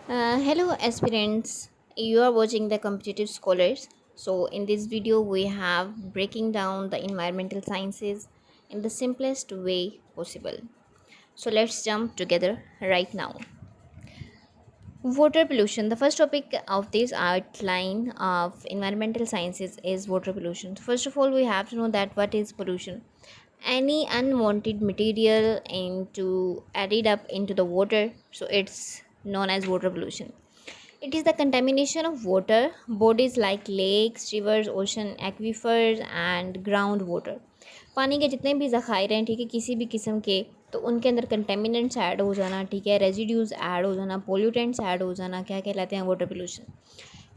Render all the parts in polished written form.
Hello aspirants, you are watching the competitive scholars. So in this video we have breaking down the environmental sciences in the simplest way possible. So let's jump together right now. Water pollution. The first topic of this outline of environmental sciences is water pollution. First of all, we have to know that what is pollution. Any unwanted material into added up into the water, so it's known as water pollution. It is the contamination of water bodies like lakes, rivers, ocean, aquifers and groundwater. पानी के जितने भी ज़खायर हैं, ठीक है, किसी भी किस्म के, तो उनके अंदर कंटेमिनेंट्स ऐड हो जाना, ठीक है, रेजिड्यूज ऐड हो जाना, पोल्यूटेंट्स ऐड हो जाना, क्या कहलाते हैं? Water pollution.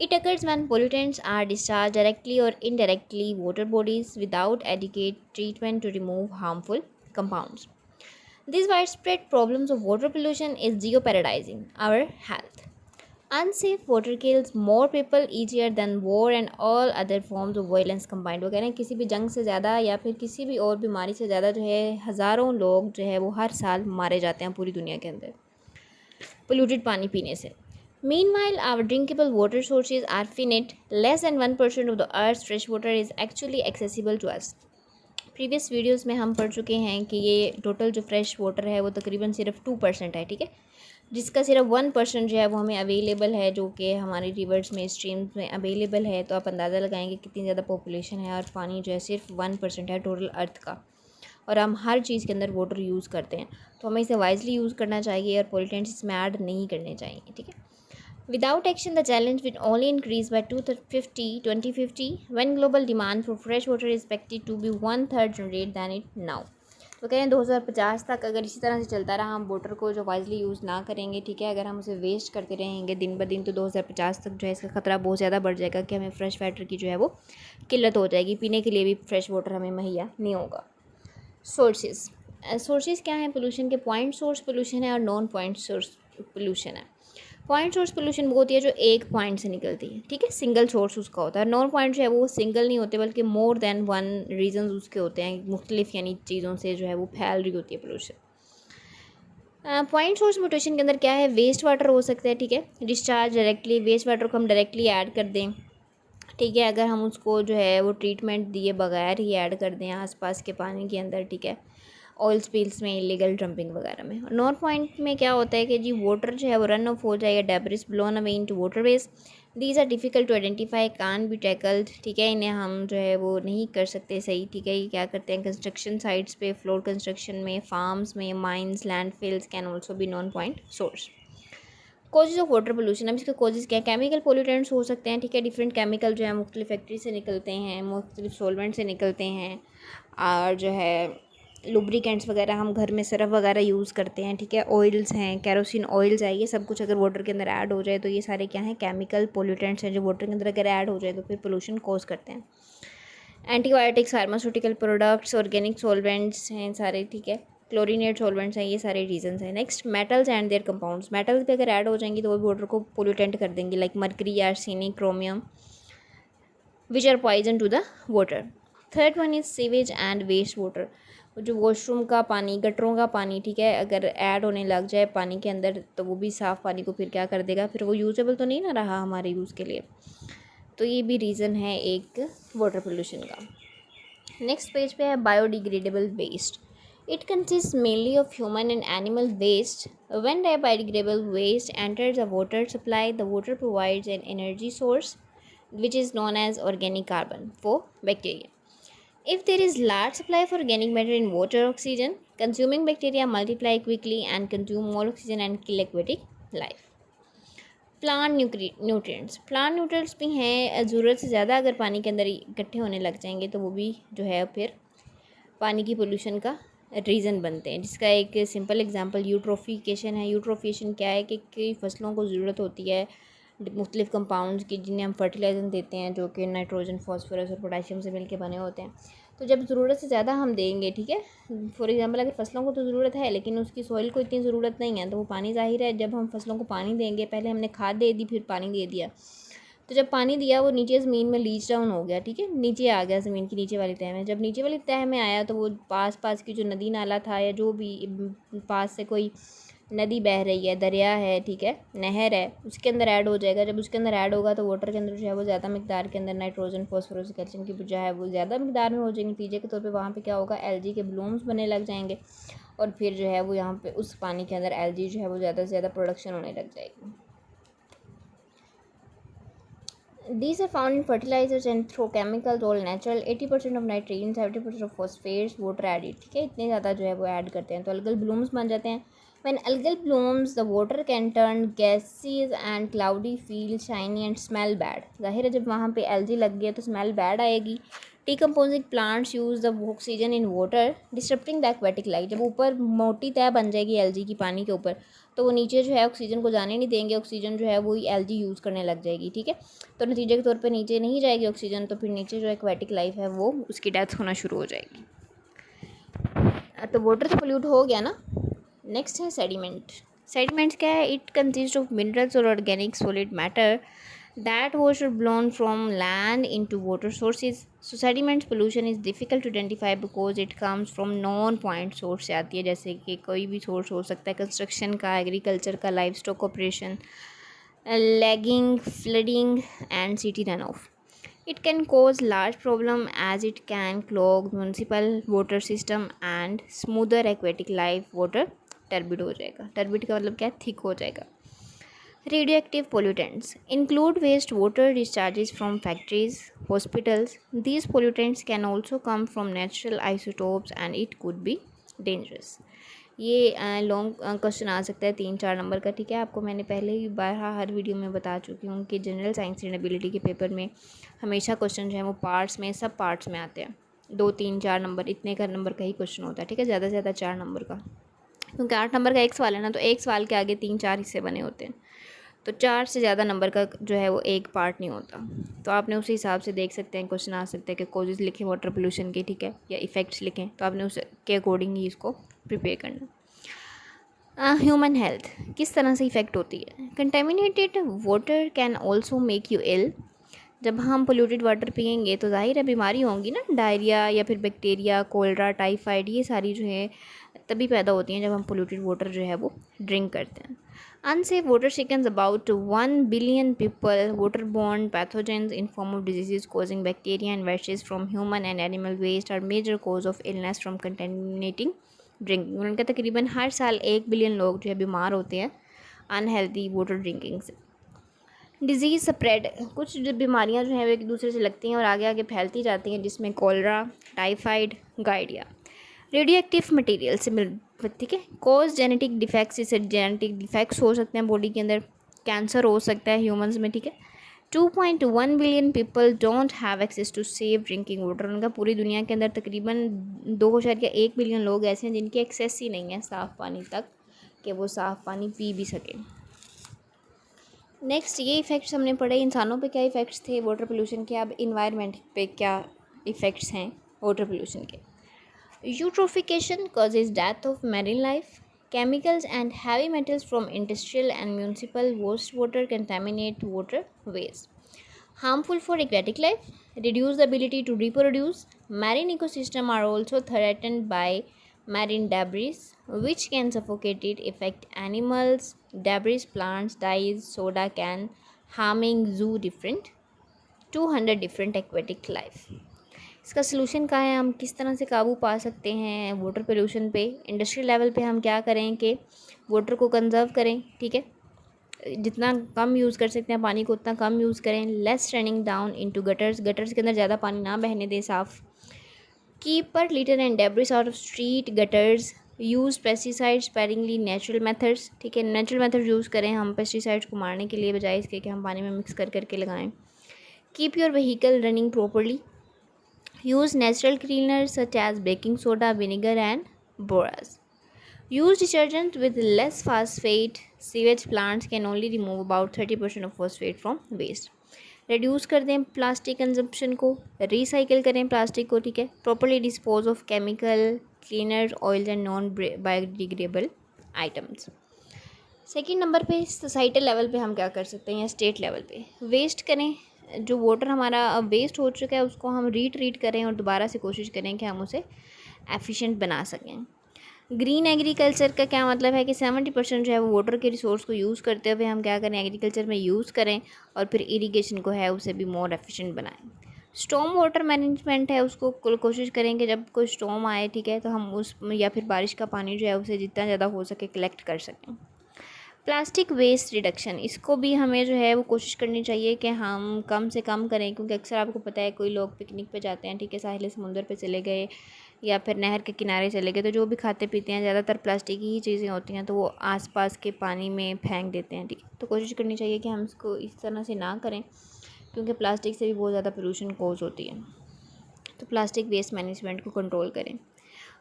It occurs when pollutants are discharged directly or indirectly water bodies without adequate treatment to remove harmful compounds. This widespread problems of water pollution is jeopardizing our health. Unsafe water kills more people each year than war and all other forms of violence combined. वो कह रहे हैं किसी भी जंग से ज़्यादा या फिर किसी भी और बीमारी से ज़्यादा जो है हज़ारों लोग जो है वो हर साल मारे जाते हैं पूरी दुनिया के अंदर पोल्यूटेड पानी पीने से. Meanwhile, our drinkable water sources are finite. Less than 1% of the earth's fresh water is actually accessible to us. Previous videos में हम पढ़ चुके हैं कि ये टोटल जो फ्रेश वाटर है वो तकरीबन सिर्फ 2% है, ठीक है, जिसका सिर्फ 1% जो है वो हमें अवेलेबल है, जो कि हमारे रिवर्स में स्ट्रीम्स में अवेलेबल है. तो आप अंदाज़ा लगाएंगे कितनी ज़्यादा पॉपुलेशन है और पानी जो है सिर्फ 1% है टोटल अर्थ का, और हम हर चीज़ के अंदर वाटर यूज़ करते हैं. तो हमें इसे वाइजली यूज़ करना चाहिए और पोल्यूटेंट्स इसमें ऐड नहीं करने चाहिए, ठीक है. Without action, the challenge will only increase by 2050 when global demand for fresh water is expected to be one-third rate than it now. तो कहें 2050 तक अगर इसी तरह से चलता रहा, हम वाटर को जो वाइजली यूज़ ना करेंगे, ठीक है, अगर हम उसे वेस्ट करते रहेंगे दिन ब दिन, तो 2050 तक जो है इसका ख़तरा बहुत ज़्यादा बढ़ जाएगा कि हमें फ्रेश वाटर की जो है वो किल्लत हो जाएगी, पीने के लिए भी फ्रेश वाटर हमें मुहैया नहीं होगा. सोर्सेज क्या है पोल्यूशन के? पॉइंट सोर्स पोल्यूशन है और नॉन पॉइंट सोर्स पोल्यूशन है. पॉइंट सोर्स पोल्यूशन वो होती है जो एक पॉइंट से निकलती है, ठीक है, सिंगल सोर्स उसका होता है. नॉन पॉइंट जो है वो सिंगल नहीं होते बल्कि मोर देन वन रीजन उसके होते हैं, मुख्तलिफ यानी चीज़ों से जो है वो फैल रही होती है पोल्यूशन. पॉइंट सोर्स पोल्यूशन के अंदर क्या है? वेस्ट वाटर हो सकता है, ठीक है, डिस्चार्ज डायरेक्टली, वेस्ट वाटर को हम डायरेक्टली ऐड कर दें, ठीक है, अगर हम उसको जो है वो ट्रीटमेंट दिए बगैर ही ऐड कर दें आसपास के पानी के अंदर, ठीक है, ऑयल स्पिल्स में, इलीगल डंपिंग वगैरह में. नॉर्थ पॉइंट में क्या होता है कि जी वाटर जो है वो रन ऑफ हो जाएगा, debris blown away into waterways. These are difficult to identify, can be tackled, ठीक है, इन्हें हम जो है वो नहीं कर सकते सही, ठीक है. ये क्या करते हैं? कंस्ट्रक्शन साइट्स पे, फ्लोर कंस्ट्रक्शन में, फार्म्स में, mines, landfills can also be non point source. Causes of water pollution. अब इसके कॉजेज़ क्या है? केमिकल पोल्यूटेंट्स हो सकते हैं, ठीक है, डिफरेंट केमिकल जो है मुख्तलिफ फैक्ट्री से निकलते हैं, मुख्तलिफ सॉल्वेंट से निकलते हैं, और जो है लुब्रिकेंट्स वगैरह हम घर में सरफ वगैरह यूज़ करते हैं, ठीक है, ऑयल्स हैं, कैरोसिन ऑयल्स है, ये सब कुछ अगर वाटर के अंदर ऐड हो जाए तो ये सारे क्या हैं? केमिकल पोल्यूटेंट्स हैं जो वाटर के अंदर अगर ऐड हो जाए तो फिर पोल्यूशन कॉज करते हैं. Antibiotics, pharmaceutical products, organic solvents हैं सारे, ठीक है, क्लोरीनेट सॉल्वेंट्स हैं, ये सारे रीजंस हैं. Next, metals and there compounds. Metals भी अगर ऐड हो जाएंगी तो वो भी वाटर को पोल्यूटेंट कर देंगी, like mercury, arsenic, chromium, which are poison to the water. Third one is sewage and waste water. जो वॉशरूम का पानी, गटरों का पानी, ठीक है, अगर ऐड होने लग जाए पानी के अंदर तो वो भी साफ़ पानी को फिर क्या कर देगा? फिर वो यूजेबल तो नहीं ना रहा हमारे यूज़ के लिए. तो ये भी रीज़न है एक वाटर पोल्यूशन का. नेक्स्ट पेज पे है biodegradable waste. It consist mainly of human and animal waste. When biodegradable waste enters a water supply, the water provides an energy source which is known as organic carbon for bacteria. If there is large supply of organic matter in water, oxygen consuming bacteria multiply quickly and consume more oxygen and kill aquatic life. Plant nutrients. Plant nutrients भी हैं, ज़रूरत से ज़्यादा अगर पानी के अंदर इकट्ठे होने लग जाएंगे तो वो भी जो है फिर पानी की पोल्यूशन का रीज़न बनते हैं, जिसका एक सिंपल एग्जांपल यूट्रोफिकेशन है. यूट्रोफिकेशन क्या है कि कई फसलों को ज़रूरत होती है मुख्तलिफ कंपाउंड्स की जिन्हें हम फर्टिलाइजर देते हैं, जो कि नाइट्रोजन, फास्फोरस और पोटाशियम से मिलकर बने होते हैं. तो जब ज़रूरत से ज़्यादा हम देंगे, ठीक है, फॉर एग्जांपल अगर फसलों को तो ज़रूरत है लेकिन उसकी सॉइल को इतनी ज़रूरत नहीं है, तो वो पानी ज़ाहिर है जब हम फसलों को पानी देंगे, पहले हमने खाद दे दी फिर पानी दे दिया, तो जब पानी दिया वो नीचे ज़मीन में लीच डाउन हो गया, ठीक है, नीचे आ गया ज़मीन की नीचे वाली तह में. जब नीचे वाली तह में आया तो वो पास पास की जो नदी नाला था या जो भी पास से कोई नदी बह रही है, दरिया है, ठीक है, नहर है, उसके अंदर ऐड हो जाएगा। जब उसके अंदर ऐड होगा तो वाटर के अंदर जो है वो ज़्यादा मिकदार के अंदर नाइट्रोजन, फॉस्फोरस, कैल्शियम की जो है वो ज़्यादा मिकदार में हो जाएंगे। नतीजे के तौर पे वहाँ पे क्या होगा, एलजी के ब्लूम्स बनने लग जाएंगे और फिर जो है वो यहाँ पे उस पानी के अंदर एलजी जो है वो ज़्यादा से ज़्यादा प्रोडक्शन होने लग जाएगी। These are found in fertilizers and through chemicals, all natural. 80% of nitrogen, 70% of phosphates, water added, ठीक है, इतने ज़्यादा जो है वो ऐड करते हैं तो algal blooms बन जाते हैं। When algal blooms, the water can turn gaseous and cloudy, feel shiny and smell bad. जाहिर है जब वहाँ पे algae लग गया तो स्मेल बैड आएगी। Decomposing plants use the oxygen in water, disrupting the aquatic life. जब ऊपर मोटी तह बन जाएगी एलजी की पानी के ऊपर तो वो नीचे जो है ऑक्सीजन को जाने नहीं देंगे, ऑक्सीजन जो है वो एलजी यूज़ करने लग जाएगी, ठीक है। तो नतीजे के तौर पे नीचे नहीं जाएगी ऑक्सीजन, तो फिर नीचे जो एक्वेटिक लाइफ है वो उसकी डेथ होना शुरू हो जाएगी। तो वाटर तो पोल्यूट हो गया ना। नेक्स्ट है सेडिमेंट। सेडिमेंट्स क्या है, इट कंसिस्ट ऑफ मिनरल्स और organic solid matter that was blown from land into water sources. So sediments pollution is difficult to identify because it comes from known point source से आती है, जैसे कि कोई भी सोर्स हो सकता है, कंस्ट्रक्शन का, एग्रीकल्चर का, life stock operation, lagging, flooding and city run of. It can cause large problem as it can clog municipal water system and smoother aquatic life. water turbid हो जाएगा, turbid का मतलब क्या है, थिक हो जाएगा. Radioactive pollutants include wastewater discharges from factories, hospitals. These pollutants can also come from natural isotopes and it could be dangerous. ये long question आ सकता है 3-4 नंबर का, ठीक है। आपको मैंने पहले ही बार हर वीडियो में बता चुकी हूँ कि जनरल साइंस एंड एबिलिटी के पेपर में हमेशा क्वेश्चन जो है वो पार्ट्स में, सब पार्ट्स में आते हैं। 2-3-4 नंबर इतने का नंबर का ही क्वेश्चन होता है, ठीक है, ज़्यादा से ज़्यादा 4 नंबर का, क्योंकि 8 नंबर का एक सवाल है ना, तो एक सवाल के आगे 3-4 हिस्से बने होते हैं, तो 4 से ज़्यादा नंबर का जो है वो एक पार्ट नहीं होता। तो आपने उसी हिसाब से देख सकते हैं, क्वेश्चन आ सकते हैं कि कॉजेज़ लिखें वाटर पोल्यूशन के, ठीक है, या इफ़ेक्ट्स लिखें, तो आपने उसके अकॉर्डिंग ही इसको प्रिपेयर करना। ह्यूमन हेल्थ किस तरह से इफ़ेक्ट होती है। Contaminated water can also make you ill. जब हम पोल्यूटेड वाटर पियेंगे तो जाहिर है बीमारी होंगी ना, डायरिया या फिर बैक्टीरिया, कोलरा, टाइफाइड, ये सारी जो है तभी पैदा होती हैं जब हम पोल्यूटेड वाटर जो है वो ड्रिंक करते हैं। Unsafe water sickens about 1 billion people. Waterborne pathogens in form of diseases causing bacteria and viruses from human and animal waste are major cause of illness from contaminating drinking. उनका तकरीबन हर साल 1 billion लोग जो है बीमार होते हैं अनहेल्दी वाटर ड्रिंकिंग से। डिजीज़ स्प्रेड, कुछ जो बीमारियां जो हैं वो एक दूसरे से लगती हैं और आगे आगे फैलती जाती हैं, जिसमें कोलरा, टाइफाइड, गाइडिया। रेडियो एक्टिव मटीरियल से मिल, ठीक है, कॉज जेनेटिक डिफेक्ट्स, इससे जेनेटिक डिफेक्ट्स हो सकते हैं बॉडी के अंदर, कैंसर हो सकता है ह्यूमंस में, ठीक है। 2.1 billion people don't have access to safe drinking water. उनका पूरी दुनिया के अंदर तकरीबन 2.1 बिलियन लोग ऐसे हैं जिनकी एक्सेस ही नहीं है साफ़ पानी तक कि वो साफ़ पानी पी भी सकें। नेक्स्ट ये इफ़ेक्ट्स हमने पढ़े, इंसानों पे क्या इफ़ेक्ट्स थे वाटर पोल्यूशन के, अब इन्वायरमेंट पे क्या इफ़ेक्ट्स हैं वाटर पोल्यूशन के। Eutrophication causes death of marine life. Chemicals and heavy metals from industrial and municipal wastewater contaminate waterways. Harmful for aquatic life. Reduce the ability to reproduce. Marine ecosystems are also threatened by marine debris, which can suffocate it, affect animals. Debris, plants, dyes, soda can harming zoo different 200 different aquatic life. इसका solution क्या है, हम किस तरह से काबू पा सकते हैं वाटर पोल्यूशन पे। इंडस्ट्रियल लेवल पे हम क्या करें कि वाटर को कंजर्व करें, ठीक है, जितना कम यूज़ कर सकते हैं पानी को उतना कम यूज़ करें। Less running down into gutters, gutters के अंदर ज़्यादा पानी ना बहने दें साफ़। कीप पर litre and debris out of street gutters. Use pesticides sparingly, natural methods, ठीक है, नेचुरल मेथड यूज़ करें हम पेस्टिसाइड्स को मारने के लिए, बजाय इसके कि हम पानी में मिक्स कर करके लगाएं। Keep your vehicle running properly. Use natural cleaners such as baking soda, vinegar and borax. Use detergent with less phosphate. Sewage plants can only remove about 30% of phosphate from waste. Reduce कर दें plastic consumption को, recycle करें plastic को, ठीक है। Properly dispose of chemical, cleaners, oils and non-biodegradable items. Second number पे societal level पे हम क्या कर सकते हैं या स्टेट लेवल पे, वेस्ट करें। जो वाटर हमारा वेस्ट हो चुका है उसको हम रीट्रीट करें और दोबारा से कोशिश करें कि हम उसे एफिशिएंट बना सकें। ग्रीन एग्रीकल्चर का क्या मतलब है कि 70% जो है वो वाटर के रिसोर्स को यूज़ करते हुए हम क्या करें, एग्रीकल्चर में यूज़ करें और फिर इरिगेशन को है उसे भी मोर एफिशिएंट बनाएं। स्टॉर्म वाटर मैनेजमेंट है, उसको कोशिश करें कि जब कोई स्टॉर्म आए, ठीक है, तो हम उस या फिर बारिश का पानी जो है उसे जितना ज़्यादा हो सके कलेक्ट कर सकें। प्लास्टिक वेस्ट रिडक्शन, इसको भी हमें जो है वो कोशिश करनी चाहिए कि हम कम से कम करें, क्योंकि अक्सर आपको पता है कोई लोग पिकनिक पे जाते हैं, ठीक है, साहिल समुंदर पे चले गए या फिर नहर के किनारे चले गए, तो जो भी खाते पीते हैं ज़्यादातर प्लास्टिक की ही चीज़ें होती हैं, तो वो आसपास के पानी में फेंक देते हैं, ठीक है। तो कोशिश करनी चाहिए कि हम इसको इस तरह से ना करें, क्योंकि प्लास्टिक से भी बहुत ज़्यादा पोल्यूशन कॉज होती है। तो प्लास्टिक वेस्ट मैनेजमेंट को कंट्रोल करें।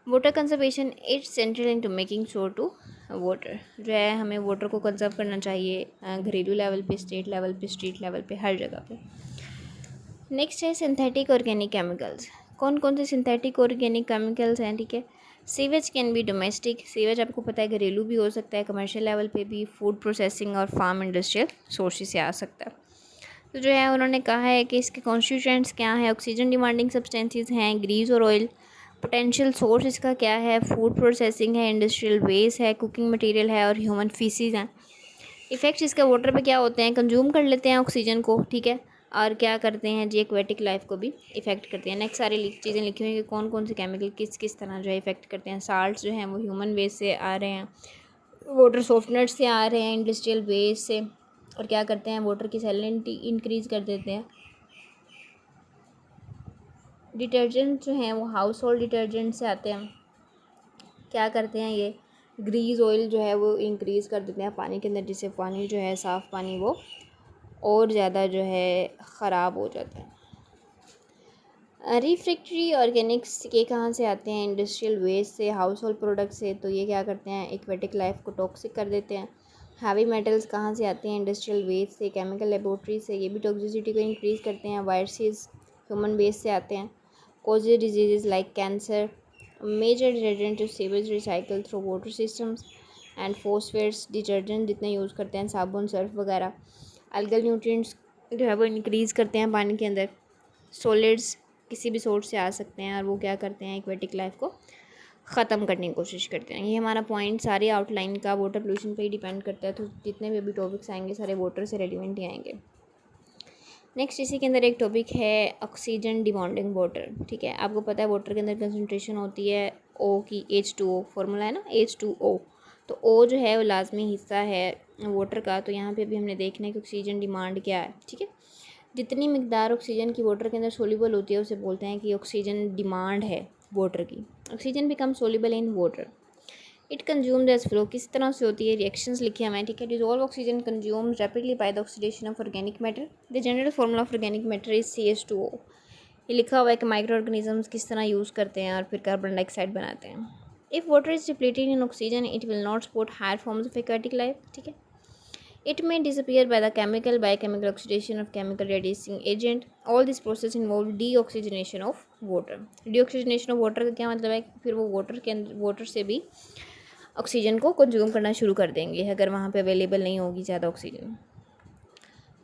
Water conservation it's central in to making sure to water, जो है हमें वाटर को कंजर्व करना चाहिए घरेलू लेवल पे, स्टेट लेवल पे, स्ट्रीट लेवल पे, हर जगह पे। नेक्स्ट है सिंथेटिक ऑर्गेनिक केमिकल्स। कौन कौन से सिंथेटिक ऑर्गेनिक केमिकल्स हैं, ठीक है। Sewage can be domestic, sewage आपको पता है घरेलू भी हो सकता है, कमर्शियल लेवल पे भी, फूड प्रोसेसिंग और फार्म इंडस्ट्रियल सोर्सेज से आ सकता है। तो जो है उन्होंने कहा है कि इसके कॉन्स्टिट्यूएंट्स क्या हैं, ऑक्सीजन डिमांडिंग सब्सटेंसेस हैं, ग्रीस और ऑयल। पोटेंशियल सोर्स इसका क्या है, फूड प्रोसेसिंग है, इंडस्ट्रियल वेस्ट है, कुकिंग मटेरियल है और ह्यूमन फीसिस हैं। इफ़ेक्ट्स इसके वाटर पे क्या होते हैं, कंज्यूम कर लेते हैं ऑक्सीजन को, ठीक है, और क्या करते हैं जी, एक्वेटिक लाइफ को भी इफ़ेक्ट करते हैं। नेक्स्ट सारी चीज़ें लिखी हुई हैं कि कौन कौन से केमिकल किस किस तरह जो है इफ़ेक्ट करते हैं। साल्ट्स जो हैं वो ह्यूमन वेस्ट से आ रहे हैं, वाटर सॉफ्टनर्स से आ रहे हैं, इंडस्ट्रियल वेस्ट से, और क्या करते हैं, वाटर की सैलिनिटी इंक्रीज़ कर देते हैं। डिटर्जेंट जो हैं वो हाउस होल्ड डिटर्जेंट से आते हैं, क्या करते हैं ये, ग्रीस ऑयल जो है वो इंक्रीज़ कर देते हैं पानी के अंदर, जिससे पानी जो है साफ़ पानी वो और ज़्यादा जो है ख़राब हो जाता है। रिफ्रैक्टरी ऑर्गेनिक्स के कहाँ से आते हैं, इंडस्ट्रियल वेस्ट से, हाउस होल्ड प्रोडक्ट से, तो ये क्या करते हैं, एक्वेटिक लाइफ को टॉक्सिक कर देते हैं। हैवी मेटल्स कहाँ से आते हैं, इंडस्ट्रियल वेस्ट से, केमिकल लेबोरेटरी से, ये भी टॉक्सिसिटी को इंक्रीज़ करते हैं। वायरसेस ह्यूमन वेस्ट से आते हैं। Causes disease like cancer. Major detergent to sewage recycle through water systems and phosphates, detergent जितने यूज़ करते हैं, साबुन, सर्फ वगैरह। अल्गल न्यूट्रिएंट्स जो है वो इंक्रीज़ करते हैं पानी के अंदर। सॉलिड्स किसी भी सोर्स से आ सकते हैं और वो क्या करते हैं, एक्वेटिक लाइफ को ख़त्म करने की कोशिश करते हैं। ये हमारा पॉइंट सारी आउटलाइन का वाटर पोल्यूशन पे ही डिपेंड करता है, तो जितने भी अभी टॉपिक्स आएंगे सारे वाटर से रेलिवेंट ही आएंगे। नेक्स्ट इसी के अंदर एक टॉपिक है ऑक्सीजन डिमांडिंग वाटर, ठीक है। आपको पता है वाटर के अंदर कंसनट्रेशन होती है ओ की, H2O फार्मूला है ना, H2O, तो ओ जो है वो लाजमी हिस्सा है वाटर का। तो यहाँ पे भी हमने देखना है कि ऑक्सीजन डिमांड क्या है, ठीक है। जितनी मिकदार ऑक्सीजन की वाटर के अंदर सोल्यूबल होती है उसे बोलते हैं कि ऑक्सीजन डिमांड है वाटर की। Oxygen become soluble in water, it consumed as flow, किस तरह से होती है, रिएक्शंस लिखे हमें, ठीक है। Dissolve oxygen consumed rapidly by the oxidation of organic matter. The general formula of organic matter is CH2O। ये लिखा हुआ है कि माइक्रो ऑर्गेनिजम्स किस तरह यूज़ करते हैं और फिर कार्बन डाइऑक्साइड बनाते हैं। If water is depleted in oxygen it will not support higher forms of aquatic life, ठीक है। It may disappear by the biochemical oxidation of chemical reducing agent. All this process involve deoxygenation of water. Deoxygenation of water का क्या मतलब है, फिर वो water से भी ऑक्सीजन को कंज्यूम करना शुरू कर देंगे अगर वहाँ पे अवेलेबल नहीं होगी ज़्यादा oxygen.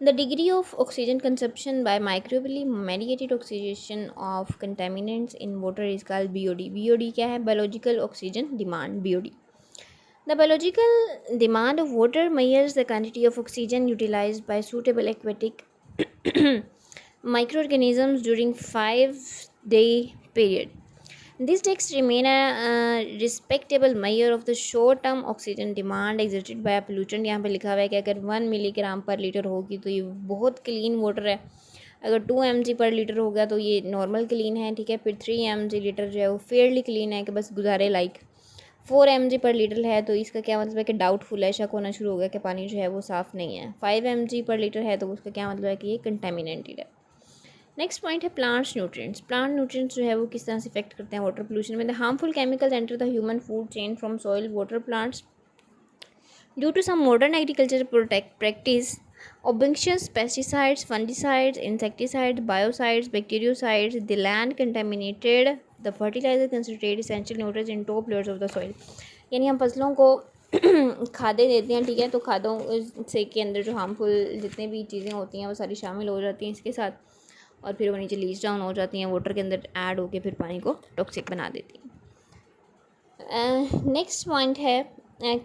The degree of oxygen consumption by microbially mediated oxidation of contaminants in water is called BOD. BOD क्या है, Biological Oxygen Demand, BOD. The biological demand of water measures the quantity of oxygen utilized by suitable aquatic microorganisms during 5-day period. These texts remain a respectable measure of the short-term oxygen demand exerted by a pollutant. यहाँ पे लिखा हुआ है कि अगर 1 milligram पर litre होगी तो ये बहुत क्लीन वाटर है, अगर 2 mg पर लीटर होगा तो ये नॉर्मल क्लीन है, ठीक है। फिर 3 mg लीटर जो है वो फेयरली क्लीन है कि बस गुजारे लाइक। 4 mg पर लीटर है तो इसका क्या मतलब है कि डाउटफुल है, शक होना शुरू हो गया कि पानी जो है वो साफ़ नहीं है। 5 mg पर लीटर है तो उसका क्या मतलब है कि ये कंटेमिनेटेड है। नेक्स्ट पॉइंट है प्लांट्स न्यूट्रिएंट्स। प्लांट न्यूट्रिएंट्स जो है वो किस तरह से इफेक्ट करते हैं वाटर पोल्यूशन में। The harmful chemicals enter the human food chain from soil water plants due to some modern agriculture practice. Obnoxious pesticides, fungicides, insecticides, biocides, bactericides, the land contaminated, the fertilizer concentrate essential nutrients in top layers of the soil. यानी हम फसलों को खादें देते हैं, ठीक है, तो खादों से के अंदर जो हार्मफुल जितने भी चीज़ें होती हैं वो सारी शामिल हो जाती हैं इसके साथ, और फिर वो नीचे लीच डाउन हो जाती हैं, वाटर के अंदर ऐड होके फिर पानी को टॉक्सिक बना देती हैं। नेक्स्ट पॉइंट है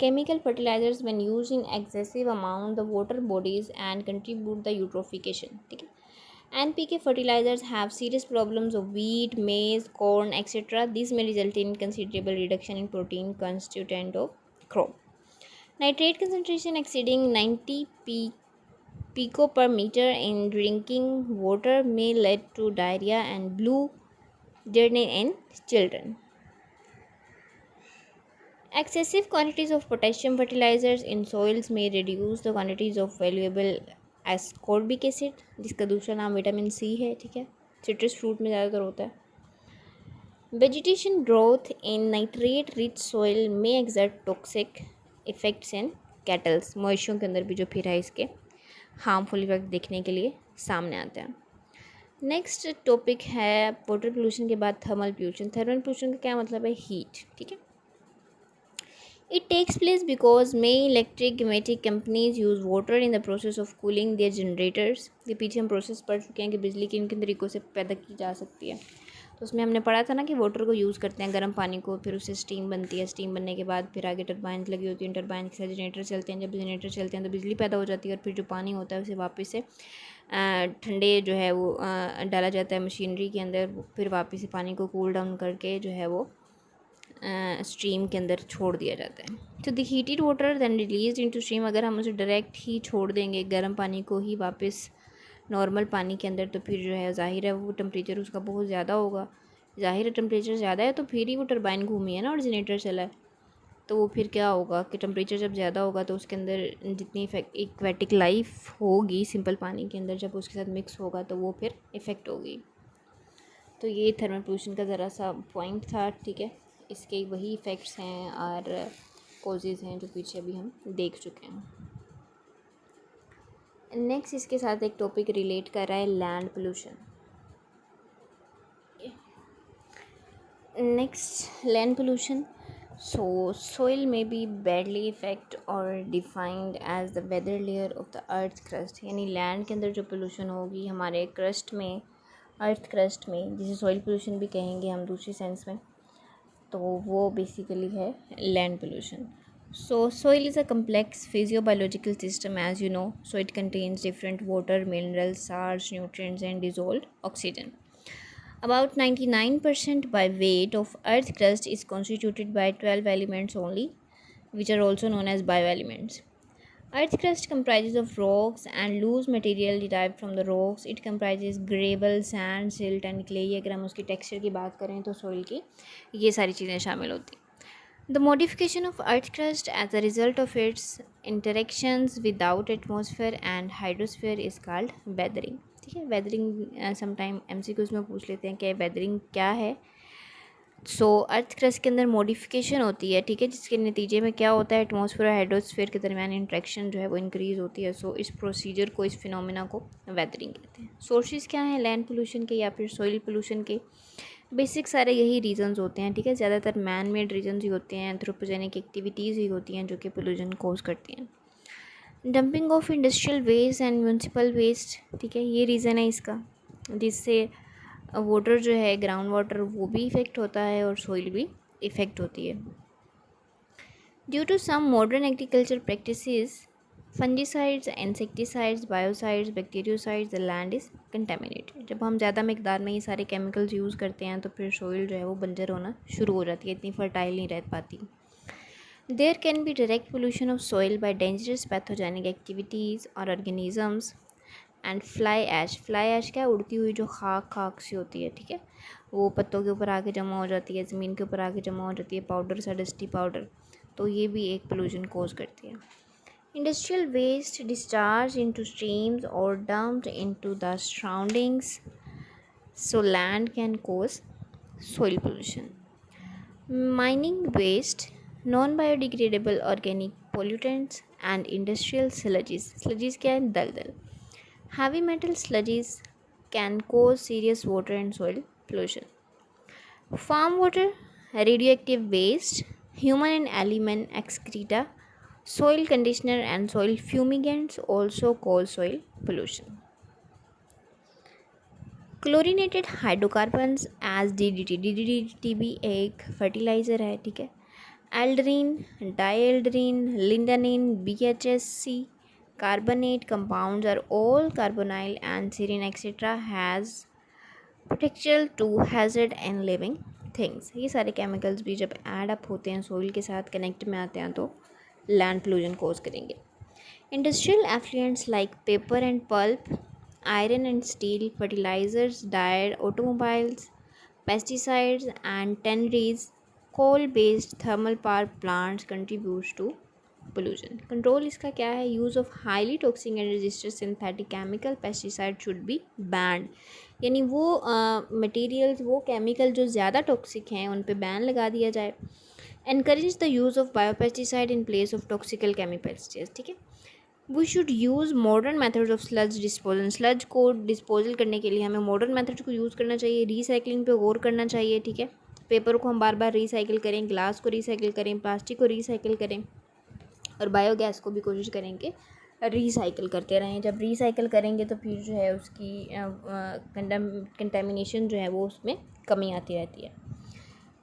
chemical fertilizers when used in excessive amount the water bodies and contribute the eutrophication, ठीक है. NPK fertilizers have serious problems of wheat, maize, corn, etc. This may result in considerable reduction in protein constituent of crop. Nitrate concentration exceeding 90 pico per meter in drinking water may lead to diarrhea and blue jaundice in children. Excessive quantities of potassium fertilizers in soils may reduce the quantities of valuable ascorbic acid, जिसका दूसरा नाम vitamin C है, ठीक है. Citrus fruit में ज़्यादातर होता है. Vegetation growth in nitrate rich soil में exert toxic effects in cattles. मवेशियों के अंदर भी जो फिर है इसके हार्मफुल इफेक्ट देखने के लिए सामने आते हैं. नेक्स्ट टॉपिक है वाटर पोल्यूशन के बाद थर्मल पोल्यूशन. थर्मल पोल्यूशन का क्या मतलब है? हीट, ठीक है. It takes place because main electric companies use water in the process of cooling their generators. ये पीछे हम प्रोसेस पढ़ चुके हैं कि बिजली किन किन तरीक़ों से पैदा की जा सकती है. तो उसमें हमने पढ़ा था ना कि वाटर को यूज़ करते हैं गर्म पानी को, फिर उससे स्टीम बनती है. स्टीम बनने के बाद फिर आगे टरबाइन लगी होती है. टरबाइन के साथ जनरेटर चलते हैं. जब जनरेटर चलते हैं तो बिजली पैदा हो जाती है और फिर जो पानी होता है उसे वापस से ठंडे जो है वो डाला जाता है मशीनरी के अंदर. फिर वापस से पानी को कूल डाउन करके जो है वो स्ट्रीम के अंदर छोड़ दिया जाता है. तो the heated water then release into stream. अगर हम उसे डायरेक्ट ही छोड़ देंगे गर्म पानी को ही वापस नॉर्मल पानी के अंदर तो फिर जो है ज़ाहिर है वो टेम्परेचर उसका बहुत ज़्यादा होगा. ज़ाहिर है टेम्परेचर ज़्यादा है तो फिर ही वो टरबाइन घूमी है ना और जनरेटर चला है. तो वो फिर क्या होगा कि टेम्परेचर जब ज़्यादा होगा तो उसके अंदर जितनी एक्वेटिक लाइफ होगी सिंपल पानी के अंदर जब उसके साथ मिक्स होगा तो वो फिर इफ़ेक्ट होगी. तो ये थर्मल पोल्यूशन का ज़रा सा पॉइंट था, ठीक है. इसके वही इफ़ेक्ट्स हैं और कॉजेज़ हैं जो पीछे अभी हम देख चुके हैं. नेक्स्ट इसके साथ एक टॉपिक रिलेट कर रहा है land pollution. Next land pollution. So soil में बी बैडली इफेक्ट और defined as the weather layer of the earth crust. यानी लैंड के अंदर जो पोल्यूशन होगी हमारे क्रस्ट में, अर्थ क्रस्ट में, जिसे सॉइल पोल्यूशन भी कहेंगे हम दूसरी सेंस में, तो वो बेसिकली है land pollution. So soil is a complex physiobiological system as you know. So it contains different water, minerals, salts, nutrients and dissolved oxygen. About 99% by weight of earth crust is constituted by 12 elements only, which are also known as bioelements. Earth crust comprises of rocks and loose material derived from the rocks. It comprises gravel, sand, silt and clay. अगर हम उसकी texture की बात करें तो soil की ये सारी चीज़ें शामिल होती. The modification of earth crust as a result of its interactions without atmosphere and hydrosphere is called weathering. ठीक है. weathering sometime MCQs में पूछ लेते हैं कि weathering क्या है. सो अर्थ क्रस्ट के अंदर मॉडिफिकेशन होती है, ठीक है, जिसके नतीजे में क्या होता है एटमॉस्फेयर और हाइड्रोस्फीयर के दरमियान इंट्रैक्शन जो है वो इंक्रीज़ होती है. सो इस प्रोसीजर को, इस फिनोमिना को वेदरिंग कहते हैं. सोर्सेज क्या हैं लैंड पोल्यूशन के या फिर सॉइल पोल्यूशन के? बेसिक सारे यही रीजंस होते हैं, ठीक है. ज़्यादातर मैन मेड रीजंस ही होते हैं, एंथ्रोपोजेनिक एक्टिविटीज़ ही होती हैं जो कि पोल्यूशन कॉज करती हैं. Dumping of industrial waste and municipal waste, ठीक है, ये रीज़न है इसका, जिससे वाटर जो है ग्राउंड वाटर वो भी इफ़ेक्ट होता है और सॉइल भी इफ़ेक्ट होती है. Due to some modern agriculture practices, fungicides, insecticides, biocides, bacteriocides, the land is contaminated. जब हम ज़्यादा मकदार में ये सारे केमिकल्स यूज़ करते हैं तो फिर सॉइल जो है वो बंजर होना शुरू हो जाती है, इतनी फर्टाइल नहीं रह पाती. There can be direct pollution of soil by dangerous pathogenic activities और organisms and fly ash. Fly ash क्या है? उड़ती हुई जो खाक सी होती है, ठीक है, वो पत्तों के ऊपर आके जमा हो जाती है, ज़मीन के ऊपर आके जमा हो जाती है, पाउडर सा डस्टी पाउडर. तो ये भी एक पोल्यूशन कॉज करती है. Industrial waste discharge into streams और dumped into the surroundings. So land can cause soil pollution. Mining waste, non biodegradable organic pollutants and industrial sludges. Sludges क्या है? दलदल. Heavy metal sludges can cause serious water and soil pollution. Farm water, radioactive waste, human and animal excreta, soil conditioner and soil fumigants also cause soil pollution. Chlorinated hydrocarbons as DDT. DDT भी एक fertiliser है, ठीक है. aldrin, dieldrin, lindenine, BHSC, carbonate compounds are all carbonyl and serine etc. has potential to hazard and living things. ये सारे chemicals भी जब add up होते हैं सोइल के साथ कनेक्ट में आते हैं तो लैंड पोल्यूशन कोज करेंगे. Industrial effluents like paper and pulp, iron and steel, fertilizers, dye, automobiles, pesticides and tanneries, coal-based thermal power plants contributes to pollution. Control इसका क्या है? Use of highly toxic and resistant synthetic chemical pesticide should be banned. यानी वो materials वो chemical जो ज़्यादा toxic हैं उन पे बैन लगा दिया जाए. Encourage the use of biopesticide in place of toxical chemical pesticides. ठीक है. We should use modern methods of sludge disposal. Sludge को डिस्पोजल करने के लिए हमें मॉडर्न मेथड्स को यूज़ करना चाहिए. रीसाइकलिंग पे गौर करना चाहिए. ठीक है. पेपर को हम बार बार रिसाइकिल करें, ग्लास को रिसाइकिल करें, प्लास्टिक को रिसाइकिल करें और बायोगैस को भी कोशिश करेंगे रिसाइकिल करते रहें. जब रिसाइकिल करेंगे तो फिर जो है उसकी कंटेमिनेशन जो है वो उसमें कमी आती रहती है.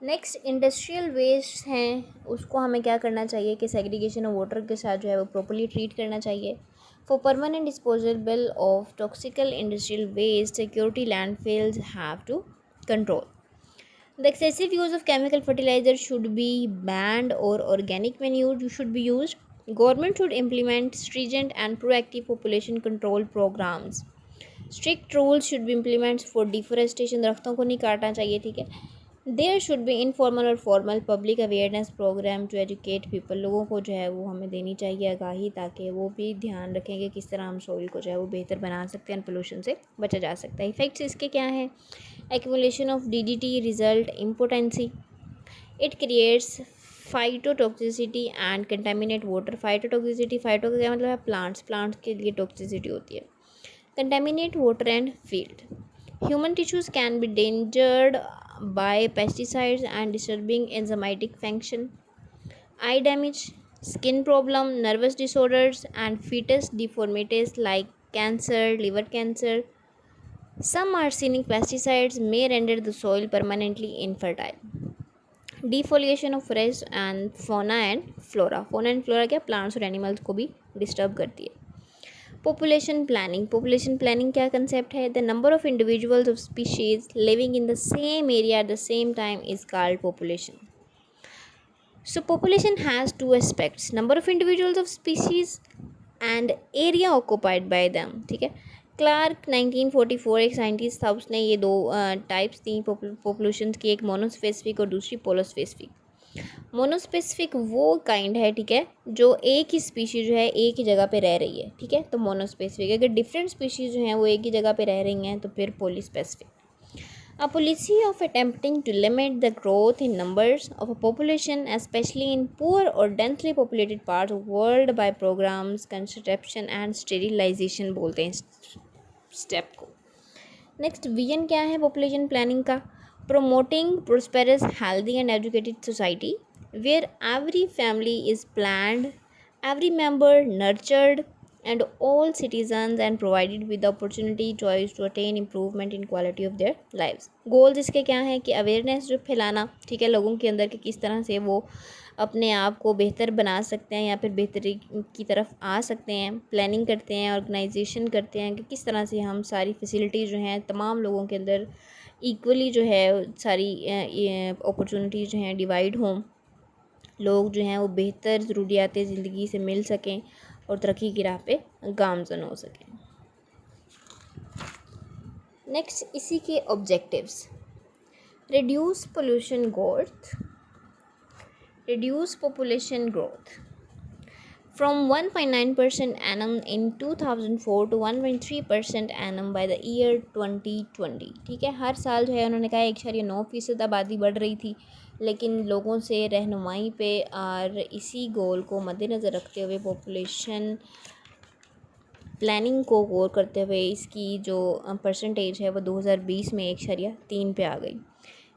नेक्स्ट इंडस्ट्रियल वेस्ट हैं, उसको हमें क्या करना चाहिए कि सेग्रीगेशन ऑफ वाटर के साथ जो है वो प्रॉपर्ली ट्रीट करना चाहिए. For permanent disposable of toxical industrial waste security landfills have to control. The excessive use of chemical fertilizer should be banned और organic manure should be use. Government should implement stringent and proactive population control programs. Strict rules should be implement for deforestation. दरख्तों को नहीं काटना चाहिए. ठीक है. There should be informal और formal public awareness program to educate people. लोगों को जो है वो हमें देनी चाहिए आगाही, ताकि वो भी ध्यान रखें कि किस तरह हम सोइल को जो है वो बेहतर बना सकते हैं, पोल्यूशन से बचा जा सकता है. इफेक्ट्स इसके क्या हैं? Accumulation of DDT result impotency. It creates phytotoxicity and contaminate water. Phytotoxicity, phyto का क्या मतलब है? प्लांट्स के लिए टॉक्सिसिटी होती है. Contaminate water and field. Human tissues can be endangered by pesticides and disturbing enzymatic function. Eye damage, skin problem, nervous disorders, and fetus deformities like cancer, liver cancer. Some arsenic pesticides may render the soil permanently infertile. Defoliation of forest and fauna and flora. Fauna and flora क्या? Plants और animals को भी disturb करती है. Population planning क्या concept है? The number of individuals of species living in the same area at the same time is called population. So population has two aspects, number of individuals of species and area occupied by them. ठीक है. Clark 1944 एक scientist था, उसने ये दो types दी population की, एक मोनोस्पेसिफिक और दूसरी पोलोस्पेसिफिक. मोनोस्पेसिफिक वो काइंड है, ठीक है, जो एक ही स्पीशीज जो है एक ही जगह पे रह रही है. ठीक है. तो मोनोस्पेसिफिक. अगर डिफरेंट स्पीशीज जो हैं वो एक ही जगह पे रह रही हैं तो फिर पॉलीस्पेसिफिक. A policy of attempting to limit the growth in numbers of a population, especially in poor or densely populated parts of the world, by programs, contraception and sterilization बोलते हैं स्टेप को. नेक्स्ट विजन क्या है population planning का? Promoting prosperous, healthy and educated society where every family is planned, every member nurtured and all citizens and provided with the opportunity choice to attain improvement in quality of their lives. Goals इसके क्या हैं कि awareness जो फैलाना, ठीक है, लोगों के अंदर कि किस तरह से वो अपने आप को बेहतर बना सकते हैं या फिर बेहतरी की तरफ आ सकते हैं. प्लानिंग करते हैं, ऑर्गेनाइजेशन करते हैं कि किस तरह से हम सारी फैसिलिटीज़ जो हैं तमाम लोगों के अंदर इक्वली जो है सारी अपॉर्चुनिटीज़ जो हैं डिवाइड हों, लोग जो हैं वो बेहतर ज़रूरियात ज़िंदगी से मिल सकें और तरक्की की राह पे गामज़न हो सकें. नेक्स्ट इसी के objectives. Reduce pollution growth, reduce population growth from 1.9% annum in 2004 to 1.3% annum by the year 2020. ठीक है. हर साल जो है उन्होंने कहा 1.9% आबादी बढ़ रही थी, लेकिन लोगों से रहनुमाई पे और इसी गोल को मद्देनज़र रखते हुए पॉपुलेशन प्लानिंग को गौर करते हुए इसकी जो परसेंटेज है वो 2020 में 1.3 पे आ गई.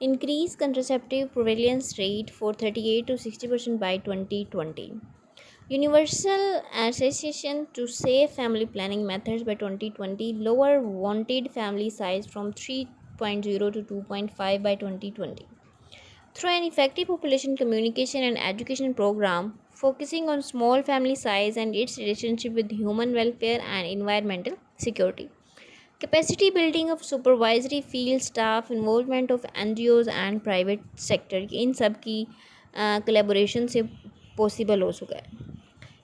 Increase contraceptive prevalence rate for 38 to 60% by 2020. Universal Association to Safe Family Planning Methods by 2020. Lower wanted family size from 3.0 to 2.5 by 2020. Through an effective population communication and education program focusing on small family size and its relationship with human welfare and environmental security. Capacity building of supervisory field staff, involvement of NGOs and private sector in सब की collaboration से possible हो चुका है।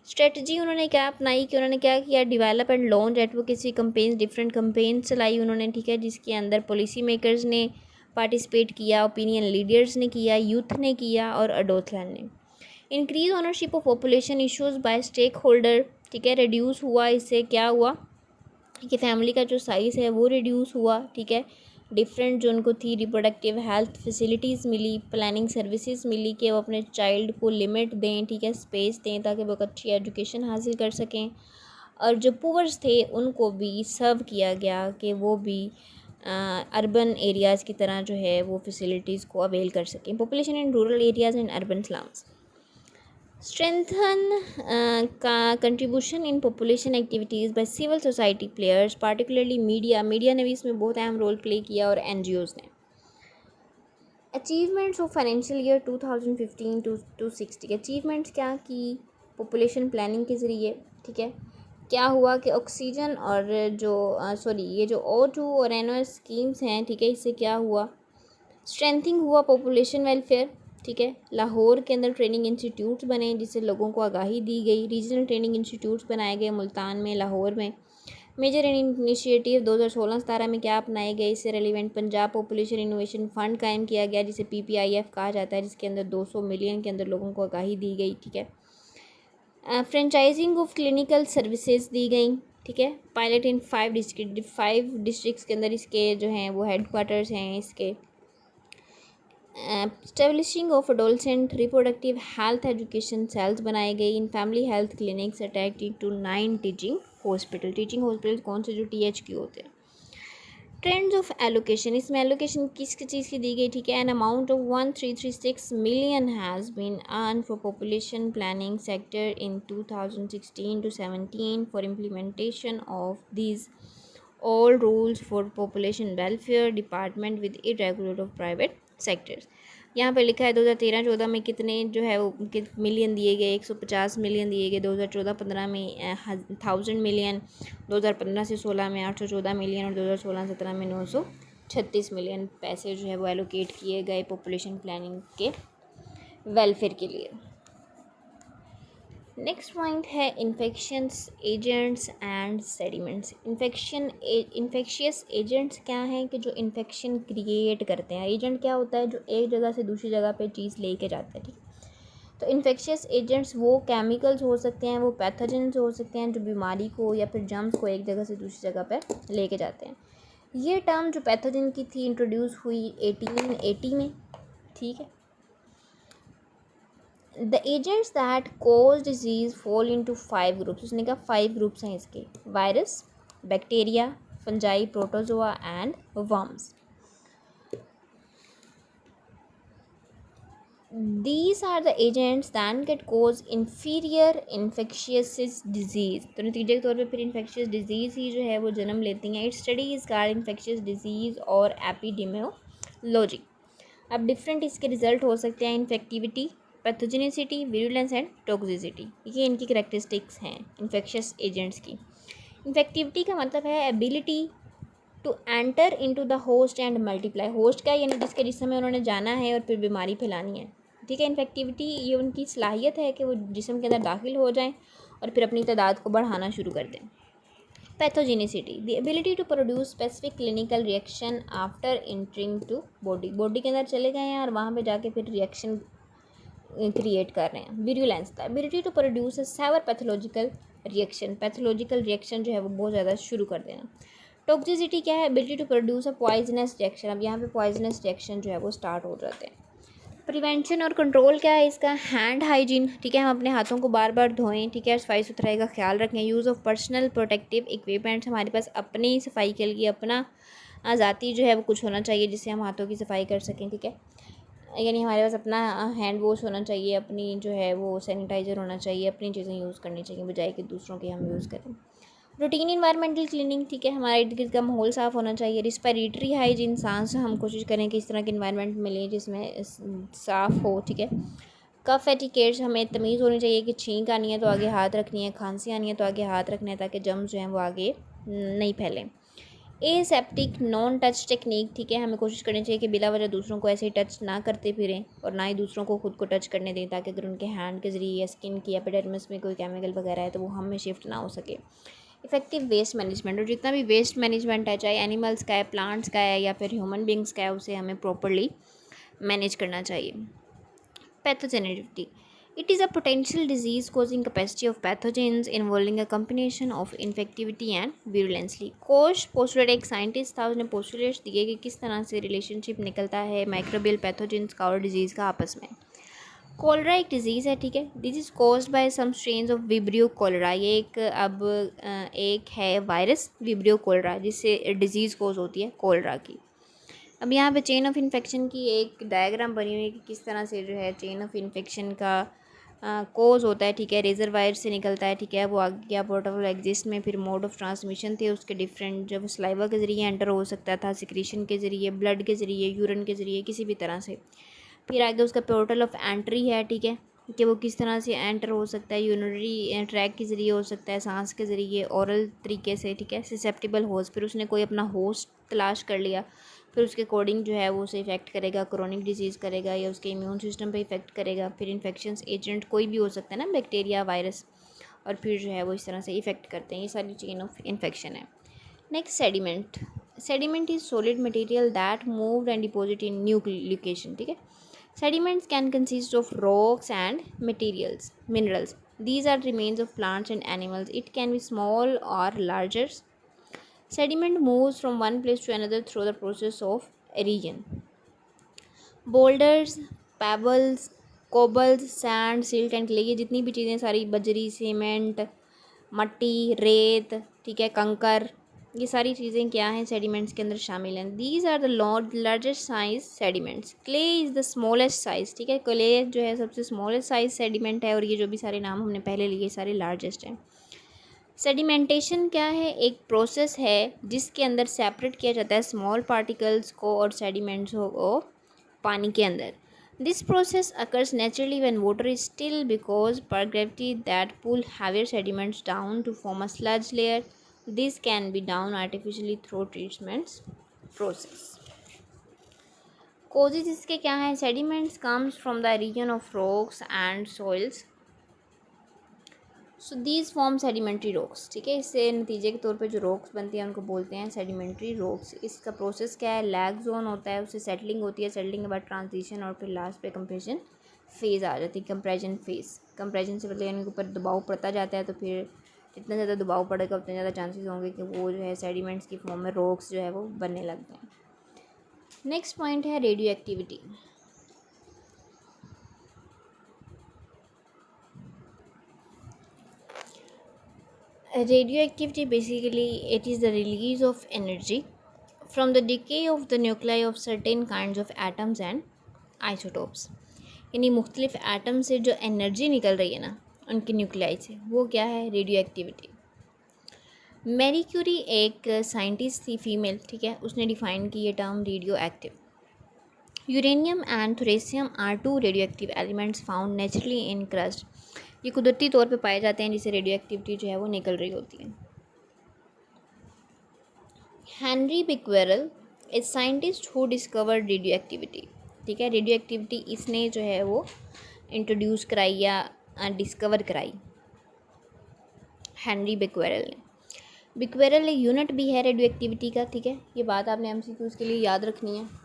Strategy उन्होंने क्या अपनाई कि उन्होंने क्या किया, develop and launch advocacy campaigns, different campaigns चलाई उन्होंने, ठीक है, जिसके अंदर पॉलिसी मेकर्स ने पार्टिसिपेट किया, ओपिनियन लीडर्स ने किया, यूथ ने किया और अडोथलन ने। Increase ownership of population issues by stakeholder, ठीक है, रिड्यूस हुआ, इससे क्या हुआ कि फैमिली का जो साइज़ है वो रिड्यूस हुआ, ठीक है, डिफरेंट जो उनको थी रिप्रोडक्टिव हेल्थ फैसिलिटीज़ मिली, प्लानिंग सर्विसेज मिली कि वो अपने चाइल्ड को लिमिट दें, ठीक है, स्पेस दें ताकि वो अच्छी एजुकेशन हासिल कर सकें, और जो पुअर्स थे उनको भी सर्व किया गया कि वो भी अर्बन एरियाज़ की तरह जो है वो फैसिलिटीज़ को अवेल कर सकें। Population in rural areas and urban slums. Strengthen contribution in population activities by civil society players, particularly media ने भी इसमें बहुत अहम रोल प्ले किया और NGOs ने। Achievements of financial year 2015 to 60, achievements क्या की पॉपुलेशन प्लानिंग के ज़रिए, ठीक है, क्या हुआ कि ऑक्सीजन और जो ये जो O2 और NOS स्कीम्स हैं, ठीक है, इससे क्या हुआ, स्ट्रेंथिंग हुआ पॉपुलेशन वेलफेयर, ठीक है, लाहौर के अंदर ट्रेनिंग इंस्टीट्यूट्स बने जिससे लोगों को आगाही दी गई, रीजनल ट्रेनिंग इंस्टीट्यूट्स बनाए गए मुल्तान में, लाहौर में। मेजर इनिशिएटिव 2016-17 में क्या अपनाए गए, इससे relevant Punjab population innovation fund कायम किया गया जिसे PPIF कहा जाता है, जिसके अंदर 200 मिलियन के अंदर लोगों को आगाही दी गई, ठीक है। फ्रेंचाइजिंग ऑफ क्लिनिकल सर्विसेज दी गई, ठीक है, पायलट इन 5 डिस्ट्रिक्ट्स के अंदर इसके जो हैं वो हेड क्वार्टर्स हैं इसके। Establishing of adolescent reproductive health education cells बनाए गए in family health clinics attached to 9 teaching hospital कौन से जो THQ होते हैं। ट्रेंड्स ऑफ एलोकेशन, इसमें एलोकेशन किस चीज़ की दी गई, ठीक है, an amount of 1336 million has been earned for population planning sector in 2016 to 17 for implementation of these all rules for population welfare department with irregular of private sectors. यहाँ पर लिखा है 2013-14 में कितने जो है वो मिलियन दिए गए, 150 मिलियन दिए गए, 2014-15 में 1000 मिलियन, 2015 से 16 में 814 मिलियन और 2016-17 में 936 मिलियन पैसे जो है वो एलोकेट किए गए पॉपुलेशन प्लानिंग के वेलफेयर के लिए। नेक्स्ट पॉइंट है infections agents and sediments. Infectious agents क्या हैं कि जो इन्फेक्शन क्रिएट करते हैं। एजेंट क्या होता है, जो एक जगह से दूसरी जगह पे चीज़ लेके जाता है, ठीक। तो इन्फेक्शियस एजेंट्स वो केमिकल्स हो सकते हैं, वो पैथोजेंस हो सकते हैं जो बीमारी को या फिर जर्म्स को एक जगह से दूसरी जगह पर लेके जाते हैं। ये टर्म जो पैथोजन की थी इंट्रोड्यूस हुई 1880 में, ठीक है। The agents that cause disease fall into 5 groups, उसने कहा 5 ग्रुप्स हैं इसके, virus, bacteria, fungi, protozoa and worms. These are the agents that can cause inferior infectious disease। तो नतीजे के तौर पे फिर infectious disease ही जो है वो जन्म लेती हैं। Its study is called infectious disease और epidemiology। अब डिफरेंट इसके रिजल्ट हो सकते हैं, infectivity, pathogenicity, virulence and toxicity, ये इनकी करेक्टरिस्टिक्स हैं इन्फेक्शियस एजेंट्स की। इन्फेक्टिविटी का मतलब है ability to enter into the host and multiply, host का यानी जिसके जिसम में उन्होंने जाना है और फिर बीमारी फैलानी है, ठीक है। इन्फेक्टिविटी ये उनकी सलाहियत है कि वो जिसम के अंदर दाखिल हो जाएं और फिर अपनी तादाद को बढ़ाना शुरू कर दें। Pathogenicity, the ability to produce specific clinical reaction after entering to body के अंदर चले गए हैं और वहाँ पे जाके फिर रिएक्शन क्रिएट कर रहे हैं। Virulence, the ability to produce a severe pathological reaction जो है वो बहुत ज़्यादा शुरू कर देना। टॉक्सिसिटी क्या है, ability to produce a poisonous reaction, अब यहाँ पे पॉइजनस रिएक्शन जो है वो स्टार्ट हो जाते हैं। प्रिवेंशन और कंट्रोल क्या है इसका, हैंड हाइजीन, ठीक है, हम अपने हाथों को बार बार धोएं, ठीक है, सफाई सुथराई का ख्याल रखें। Use of personal protective equipments, हमारे पास अपनी सफाई के लिए अपना ज़ाती जो है वो कुछ होना चाहिए जिससे हम हाथों की सफाई कर सकें, ठीक है, यानी हमारे पास अपना हैंड वॉश होना चाहिए, अपनी जो है वो सैनिटाइज़र होना चाहिए, अपनी चीज़ें यूज़ करनी चाहिए बजाय कि दूसरों की हम यूज़ करें। रूटीन इन्वायरमेंटल क्लीनिंग, ठीक है, हमारे इर्द गिर्द का माहौल साफ़ होना चाहिए। रिस्पिरेटरी हाइजीन, सांस हम कोशिश करें कि इस तरह के इन्वायरमेंट मिले जिसमें साफ़ हो, ठीक है। कफ एटिकेट्स, हमें तमीज़ होनी चाहिए कि छींक आनी है तो आगे हाथ रखनी है, खांसी आनी है तो आगे हाथ रखना है, ताकि जर्म्स जो हैं वो आगे नहीं फैलें। एसेप्टिक नॉन टच टेक्निक, ठीक है, हमें कोशिश करनी चाहिए कि बिला वजह दूसरों को ऐसे ही टच ना करते फिरें और ना ही दूसरों को खुद को टच करने दें, ताकि अगर उनके हैंड के ज़रिए या स्किन की एपिडर्मिस में कोई केमिकल वगैरह है तो वो हम में शिफ्ट ना हो सके। इफ़ेक्टिव वेस्ट मैनेजमेंट, और जितना भी वेस्ट मैनेजमेंट है, चाहे एनिमल्स का है, प्लांट्स का है या फिर ह्यूमन बींग्स का है, उसे हमें प्रॉपरली मैनेज करना चाहिए। Pathogenicity. It is a potential disease causing capacity of pathogens involving a combination of infectivity and virulency. कोश पोस्टुलेट एक साइंटिस्ट था, उसने पोस्टुलेट्स दिए कि किस तरह से रिलेशनशिप निकलता है माइक्रोबियल पैथोजेंस का और डिजीज़ का आपस में। कोलरा एक डिज़ीज़ है, ठीक है, this is caused by some strains of Vibrio cholera. ये एक है वायरस विब्रियो कोलरा जिससे डिज़ीज़ कॉज होती है कोलरा की। अब यहाँ पे चेन ऑफ इन्फेक्शन की एक डायग्राम बनी हुई है कि किस तरह से जो है चेन ऑफ इन्फेक्शन का कोज होता है, ठीक है, रेजरवायर से निकलता है, ठीक है, वो आगे क्या पोर्टेबल एग्जिस्ट में फिर मोड ऑफ ट्रांसमिशन थे उसके डिफरेंट, जब स्लाइवा के ज़रिए एंटर हो सकता था, सिक्रीशन के ज़रिए, ब्लड के ज़रिए, यूरिन के ज़रिए, किसी भी तरह से। फिर आगे उसका पोर्टल ऑफ एंट्री है, ठीक है, कि वो किस तरह से एंटर हो सकता है, यूरिनरी ट्रैक के ज़रिए हो सकता है, सांस के ज़रिए, ओरल तरीके से, ठीक है, ससेप्टिबल होस्ट, फिर उसने कोई अपना होस्ट तलाश कर लिया, फिर उसके अकॉर्डिंग जो है वो उसे इफ़ेक्ट करेगा, क्रोनिक डिजीज़ करेगा या उसके इम्यून सिस्टम पे इफ़ेक्ट करेगा। फिर इन्फेक्शंस एजेंट कोई भी हो सकता है ना, बैक्टीरिया, वायरस, और फिर जो है वो इस तरह से इफ़ेक्ट करते हैं। ये सारी चेन ऑफ इन्फेक्शन है। Next sediment. Sediment is solid material that moved and deposit in new location, ठीक है। Sediments can consist of rocks and minerals. These are remains of plants and animals. It can be small or larger. Sediment moves from one place to another through the process of erosion. Boulders, pebbles, cobbles, sand, silt and clay, ये जितनी भी चीज़ें सारी, बजरी, cement, मट्टी, रेत, ठीक है, कंकर, ये सारी चीज़ें क्या हैं, सेडिमेंट्स के अंदर शामिल हैं। These are the largest size sediments. Clay is the smallest size, ठीक है, क्ले जो है सबसे स्मॉलेस्ट साइज सेडिमेंट है, और ये जो भी सारे नाम हमने पहले लिए सारे लार्जेस्ट हैं। सेडिमेंटेशन क्या है, एक प्रोसेस है जिसके अंदर सेपरेट किया जाता है स्मॉल पार्टिकल्स को और सेडिमेंट्स को पानी के अंदर। This process occurs naturally when water is still because per gravity that pull heavier sediments down to form a sludge layer. This can be down artificially through treatments process. Causes इसके क्या हैं, sediments comes from the region of rocks and soils. So these form sedimentary rocks, ठीक है, इससे नतीजे के तौर पे जो रॉक्स बनती हैं उनको बोलते हैं सेडिमेंट्री रॉक्स। इसका प्रोसेस क्या है, लैग जोन होता है, उससे सेटलिंग होती है, सेटलिंग के बाद ट्रांजिशन और फिर लास्ट पे कंप्रेशन फेज़ आ जाती है, कंप्रेशन फेज़। कंप्रेशन से मतलब यानी ऊपर दबाव पड़ता जाता है, तो फिर जितना ज़्यादा दबाव पड़ेगा उतने ज़्यादा चांसेस होंगे कि वो जो है सेडिमेंट्स की फॉर्म में रॉक्स जो है वो बनने लगते हैं। नेक्स्ट पॉइंट है radio activity. Radioactivity basically it is the release of energy from the decay of the nuclei of certain kinds of atoms and isotopes। यानी मुख्तलिफ एटम से जो एनर्जी निकल रही है ना उनके न्यूक्लियाई से, वो क्या है, रेडियो एक्टिविटी। मैरी क्यूरी एक साइंटिस्ट थी, फीमेल, ठीक है, उसने डिफाइन की ये term radio active. Uranium and thorium are two radio active elements found naturally in crust. ये कुदरती तौर पे पाए जाते हैं जिससे रेडियो एक्टिविटी जो है वो निकल रही होती है। Henri Becquerel is scientist who discovered radio activity, ठीक है, रेडियो एक्टिविटी इसने जो है वो इंट्रोड्यूस कराई या डिस्कवर कराई, हेनरी बिक्वेरल ने। बिक्वेरल एक यूनिट भी है रेडियो एक्टिविटी का, ठीक है, ये बात आपने एमसीक्यूज़ के लिए याद रखनी है।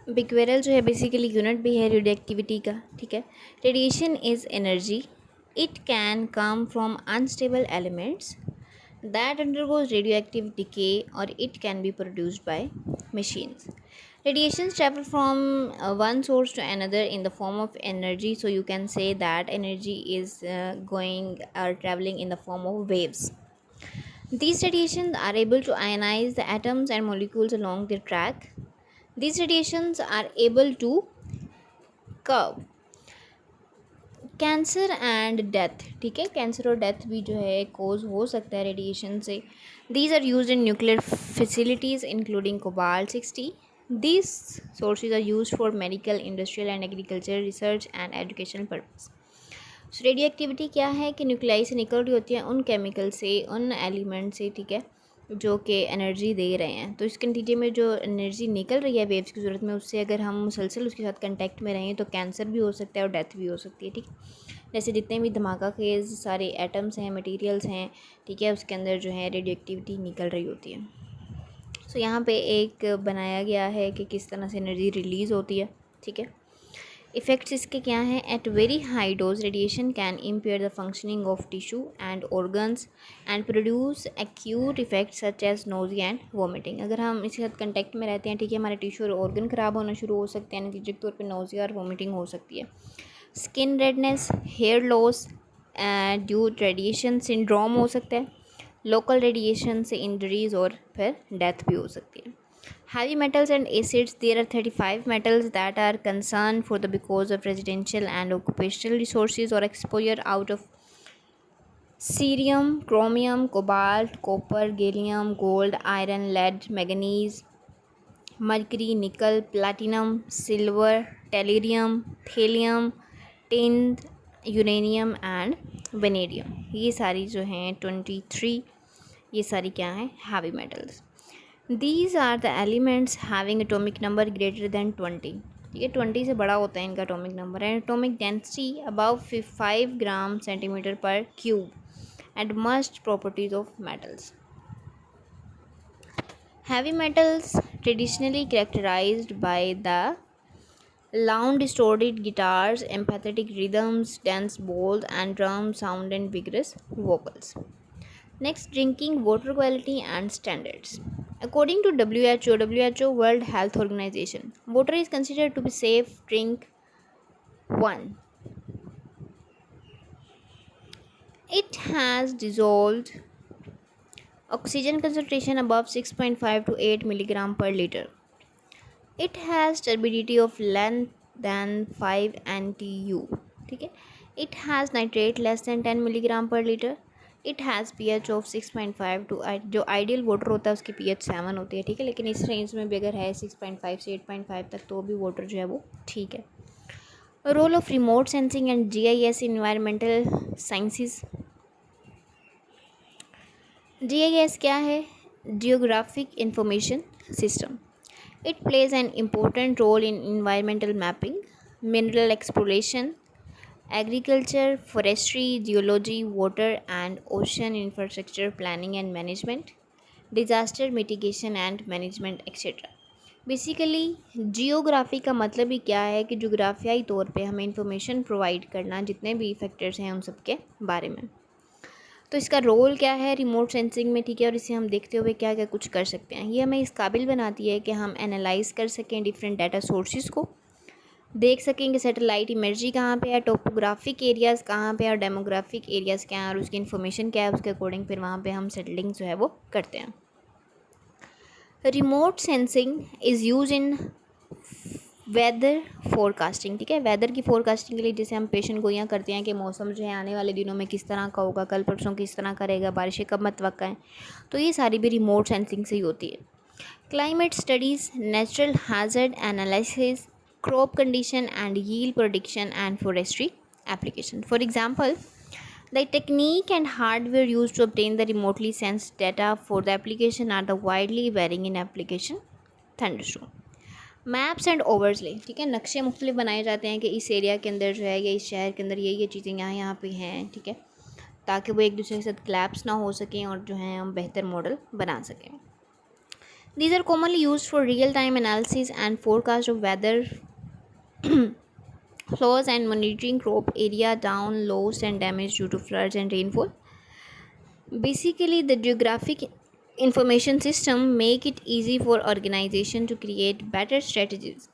बिक्वेरल जो है बेसिकली यूनिट भी है रेडियो एक्टिविटी का, ठीक है। Radiation is energy, it can come from unstable elements that undergoes radioactive decay और it can be produced by machines. Radiations travel from one source to another in the form of energy, so you can say that energy is going or traveling in the form of waves. These radiations are able to ionize the atoms and molecules along their track. These radiations are able to curve cancer and death, ठीक है, cancer और death भी जो है कोज हो सकता है radiation से। These are use in nuclear facilities including cobalt sixty. These sources are use for medical, industrial and agriculture research and educational purpose. Radio activity क्या है कि न्यूक्लियाई से निकल रही होती है उन केमिकल से, उन एलिमेंट से, ठीक है, जो कि एनर्जी दे रहे हैं। तो इसके नतीजे में जो एनर्जी निकल रही है वेव्स की सूरत में, उससे अगर हम मुसलसल उसके साथ कंटेक्ट में रहें तो कैंसर भी हो सकता है और डेथ भी हो सकती है, ठीक। जैसे जितने भी धमाका खेज सारे एटम्स हैं, मटेरियल्स हैं, ठीक है, उसके अंदर जो है रेडियो एक्टिविटी निकल रही होती है। सो यहाँ पे एक बनाया गया है कि किस तरह से एनर्जी रिलीज़ होती है, ठीक है। इफ़ेक्ट्स इसके क्या हैं? At very high dose radiation can impair the functioning of tissue and organs and produce acute effects such as nausea and vomiting. अगर हम इसके साथ कंटेक्ट में रहते हैं, ठीक है, हमारे टिश्यू और ऑर्गन ख़राब होना शुरू हो सकते हैं, नतीजे के तौर पर नोजिया और वोमिटिंग हो सकती है। Skin redness, hair loss due radiation syndrome हो सकता है। लोकल रेडिएशन से इंजरीज और फिर डेथ भी हो सकती है। Heavy metals and acids, there are 35 metals that are concerned for the because of residential and occupational resources or exposure out of cerium, chromium, cobalt, copper, gallium, gold, iron, lead, manganese, mercury, nickel, platinum, silver, tellurium, thallium, tin, uranium and vanadium. ये सारी जो हैं 23, ये सारी क्या हैं? Heavy metals. These are the elements having atomic number greater than 20, ठीक है, 20 से बड़ा होता है इनका atomic number and atomic density above 5 gram centimetre पर cube and most properties of metals. Heavy metals traditionally characterized by the loud distorted guitars, empathetic rhythms, dense balls and drum sound and vigorous vocals. Next, drinking water quality and standards. According to WHO World Health Organization, water is considered to be safe drink. 1. It has dissolved oxygen concentration above 6.5 to 8 milligram per liter. It has turbidity of less than 5 NTU. ठीक है. It has nitrate less than 10 milligram per liter. It has pH of 6.5 to, जो ideal water होता है उसकी pH 7 होती है, ठीक है, लेकिन इस रेंज में भी अगर है 6.5 से 8.5 तक तो भी वाटर जो है वो ठीक है। Role of remote sensing and GIS environmental sciences. GIS क्या है? Geographic information system. It plays an important role in environmental mapping, mineral exploration, agriculture, forestry, geology, water and ocean infrastructure planning and management, disaster mitigation and management etc. Basically geography का मतलब ही क्या है कि जोग्राफियाई तौर पे हमें इंफॉर्मेशन प्रोवाइड करना जितने भी फैक्टर्स हैं उन सब के बारे में। तो इसका रोल क्या है रिमोट सेंसिंग में, ठीक है, और इसे हम देखते हुए क्या क्या कुछ कर सकते हैं। ये हमें इस काबिल बनाती है कि हम एनालाइज कर सकें डिफरेंट डाटा सोर्सेज को, देख सकेंगे सैटेलाइट इमेजरी कहाँ पे है, टोपोग्राफिक एरियाज़ कहाँ पे है और डेमोग्राफिक एरियाज़ क्या हैं और उसकी इन्फॉर्मेशन क्या है, उसके अकॉर्डिंग फिर वहाँ पे हम सेटलिंग जो है वो करते हैं। Remote sensing is use in weather forecasting, ठीक है, वेदर की फोरकास्टिंग के लिए जैसे हम पेशेंट गोइयाँ करते हैं कि मौसम जो है आने वाले दिनों में किस तरह का होगा, कल परसों किस तरह करेगा, बारिशें कब मतवक्का हैं, तो ये सारी भी रिमोट सेंसिंग से ही होती है। Climate studies, natural hazard analysis, crop condition and yield prediction and forestry application. For example, the technique and hardware used to obtain the remotely sensed data for the application are the widely varying in application. Thunderstorm, maps and overlay, ठीक है, नक्शे मुख्तलिफ बनाए जाते हैं कि इस area के अंदर जो है या इस शहर के अंदर ये चीज़ें यहाँ पे हैं, ठीक है, ताकि वो एक दूसरे के साथ क्लैप्स ना हो सकें और जो है हम बेहतर मॉडल बना सकें। These are commonly used for real-time analysis and forecast of weather flows and monitoring crop area down, loss and damage due to floods and rainfall. Basically, the geographic information system make it easy for organization to create better strategies.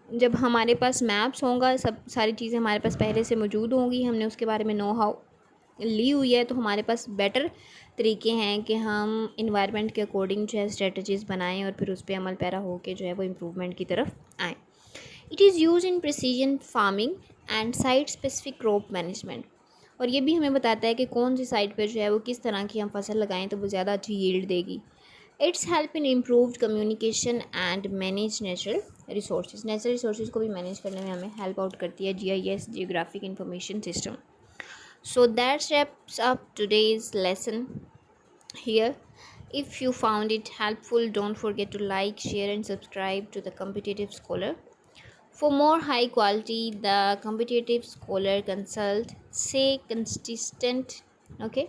जब हमारे पास maps होगा, सब सारी चीज़ें हमारे पास पहले से मौजूद होंगी, हमने उसके बारे में नो हाउ ली हुई है, तो हमारे पास बेटर तरीके हैं कि हम इन्वायरमेंट के अकॉर्डिंग जो है स्ट्रेटजीज़ बनाएं और फिर उस पर अमल पैरा होकर जो है वो इम्प्रूवमेंट की तरफ आएँ। It is used in precision farming, and site specific crop management, और ये भी हमें बताता है कि कौन सी साइट पे जो है वो किस तरह की हम फसल लगाएं तो वो ज़्यादा अच्छी यील्ड देगी। It's help in improved communication and manage natural resources को भी मैनेज करने में हमें हेल्प आउट करती है GIS, geographic information system. So that's wraps up today's lesson here. If you found it helpful, don't forget to like, share, and subscribe to the Competitive Scholar. For more high quality, the Competitive Scholar consult. Stay consistent, okay?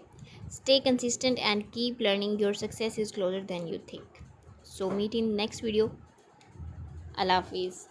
Stay consistent and keep learning. Your success is closer than you think. So, meet in next video. Allah Hafiz.